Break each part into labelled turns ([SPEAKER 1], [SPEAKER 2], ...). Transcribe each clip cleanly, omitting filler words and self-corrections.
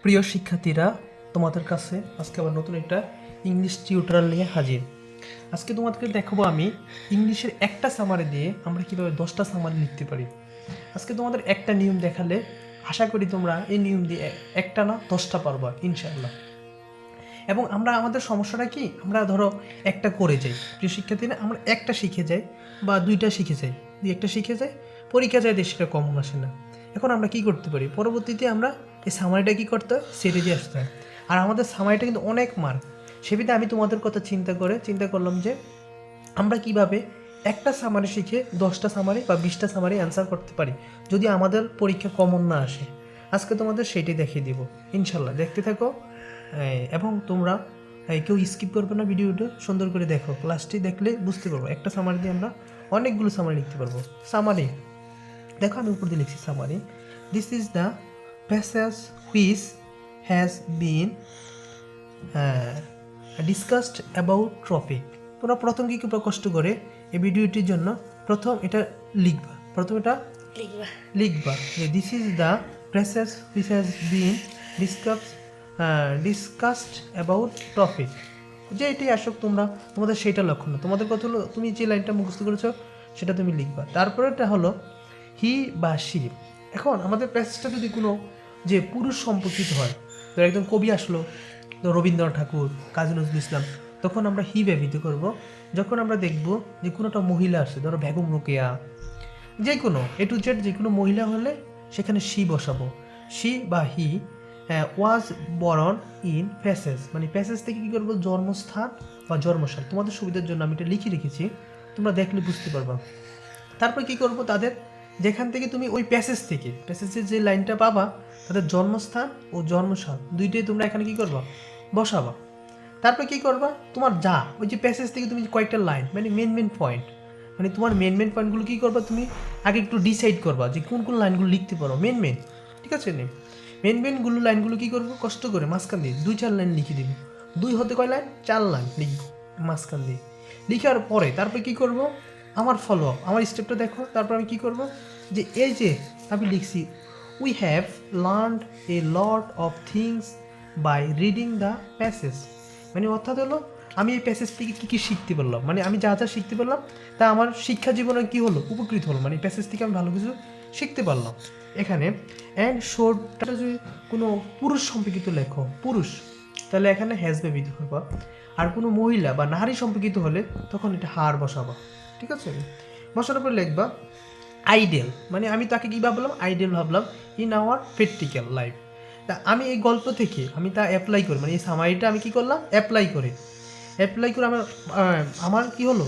[SPEAKER 1] প্রিয় শিক্ষার্থীরা, তোমাদের কাছে আজকে আবার নতুন একটা ইংলিশ টিউটোরিয়াল নিয়ে হাজির। আজকে তোমাদেরকে দেখাবো আমি ইংলিশের একটা সামারি দিয়ে আমরা কীভাবে 10টা সামারি লিখতে পারি। আজকে তোমাদের একটা নিয়ম দেখালে আশা করি তোমরা এই নিয়ম দিয়ে একটা না 10টা পারবা ইনশাআল্লাহ। এবং আমরা আমাদের সমস্যাটা কি, আমরা ধরো একটা করে যাই, প্রিয় শিক্ষার্থীরা, আমরা একটা শিখে যাই বা দুইটা শিখে যাই, একটা শিখে যাই, পরীক্ষা যায় সেটা কমন আসে না। এখন আমরা কি করতে পারি, পরবর্তীতে আমরা এই সামারিটা কী করতে হয়, সেরে দিয়ে আসতে হয়। আর আমাদের সামারিটা কিন্তু অনেক মার্ক। সেবিতে আমি তোমাদের কথা চিন্তা করলাম যে আমরা কিভাবে একটা সামারি শিখে 10টা সামারি বা 20টা সামারি অ্যান্সার করতে পারি যদি আমাদের পরীক্ষা কমন না আসে। আজকে তোমাদের সেটাই দেখিয়ে দিব ইনশাল্লাহ, দেখতে থাকো। এবং তোমরা কেউ স্কিপ করবে না, ভিডিওটা সুন্দর করে দেখো, ক্লাসটি দেখলে বুঝতে পারবো একটা সামারি দিয়ে আমরা অনেকগুলো সামারি লিখতে পারবো। সামারি দেখো, আমি উপর দিয়ে লিখছি summary. This is the passage which has been discussed about topic. তোমরা প্রথম কি কষ্ট করে এই ভিডিওটির জন্য প্রথম এটা লিখবা যে this is the passage which has been discussed about topic. যে এটাই আসুক, তোমাদের সেইটা লক্ষ্য না, তোমাদের কথা হলো তুমি যে লাইনটা মুখস্থ করেছো সেটা তুমি লিখবা। তারপরেটা হলো হি বা সি। এখন আমাদের প্যাসেজটা যদি কোনো যে পুরুষ সম্পর্কিত হয়, তো একজন কবি আসলো, তো রবীন্দ্রনাথ ঠাকুর, কাজী নজরুল ইসলাম, তখন আমরা হি ব্যবহৃত করব। যখন আমরা দেখব যে কোনোটা মহিলা আসে, ধরো বেগম রোকেয়া, যে কোনো এ টু জেড যে কোনো মহিলা হলে সেখানে সি বসাবো। সি বা হি ওয়াজ বরন ইন প্যাসেজ, মানে প্যাসেজ থেকে কী করবো, জন্মস্থান বা জন্মসাল। তোমাদের সুবিধার জন্য আমি এটা লিখে রেখেছি, তোমরা দেখলে বুঝতে পারবা। তারপর কি করব, তাদের যেখান থেকে তুমি ওই প্যাসেজের যে লাইনটা পাবা, তাদের জন্মস্থান ও জন্মসাল দুইটাই তোমরা এখানে কি করবা, বসাবা। তারপর কি করবা, তোমার ওই যে প্যাসেজ থেকে তুমি কয়েকটা লাইন, মানে মেন পয়েন্ট, মানে তোমার মেন পয়েন্টগুলো কী করবা, তুমি আগে একটু ডিসাইড করবা যে কোন লাইনগুলো লিখতে পারো। মেন ঠিক আছে, মেনগুলো লাইনগুলো কী করবো, কষ্ট করে মাঝখান দিয়ে 2-4 লাইন লিখে দিবি। 2 হতে কয় লাইন, 4 লাইন লিখবো মাঝখান দিয়ে। লিখার পরে তারপরে কী করবো, আমার ফলো আপ, আমার স্টেপটা দেখো। তারপর আমি কী করবো, যে এই যে আমি লিখছি, we have learned a lot of things by reading the passage. মানে অর্থাৎ হলো আমি এই প্যাসেজ থেকে কী শিখতে পারলাম, মানে আমি যা শিখতে পারলাম তা আমার শিক্ষা জীবনে কী হলো, উপকৃত হলো, মানে প্যাসেজ থেকে আমি ভালো কিছু শিখতে পারলাম। এখানে অ্যান্ড শোরটা যদি কোনো পুরুষ সম্পর্কিত লেখো, পুরুষ, তাহলে এখানে হ্যাজ ব্যবহৃত করবা। আর কোনো মহিলা বা নারী সম্পর্কিত হলে তখন এটা হার বসাবা। ঠিক আছে, বসানোর পরে লিখবা আইডিয়াল, মানে আমি তাকে কী ভাবলাম, আইডিয়াল ভাবলাম ইন আওয়ার প্র্যাকটিক্যাল লাইফ। তা আমি এই গল্প থেকে আমি তা অ্যাপ্লাই করি, মানে এই সামারিটা আমি কী করলাম, অ্যাপ্লাই করে আমার কী হলো,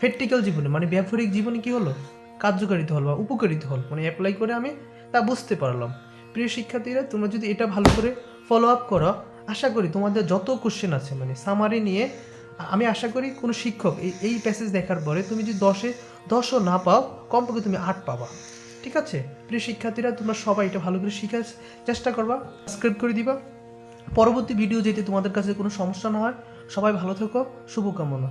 [SPEAKER 1] প্র্যাকটিক্যাল জীবনে, মানে ব্যবহারিক জীবনে কী হলো, কার্যকারিতা হলো বা উপকারিতা হলো, মানে অ্যাপ্লাই করে আমি তা বুঝতে পারলাম। প্রিয় শিক্ষার্থীরা, তোমরা যদি এটা ভালো করে ফলো আপ করো, আশা করি তোমাদের যত কোশ্চেন আছে মানে সামারি নিয়ে, আমি আশা করি কোনো শিক্ষক এই প্যাসেজ দেখার পরে তুমি যদি 10ও না পাও, কমপক্ষে তুমি 8 পাবা। ঠিক আছে প্রিয় শিক্ষার্থীরা, তোমরা সবাই এটা ভালো করে শেখার চেষ্টা করবা, সাবস্ক্রাইব করে দিবা পরবর্তী ভিডিও যেতে তোমাদের কাছে কোনো সমস্যা না হয়। সবাই ভালো থেকো, শুভকামনা।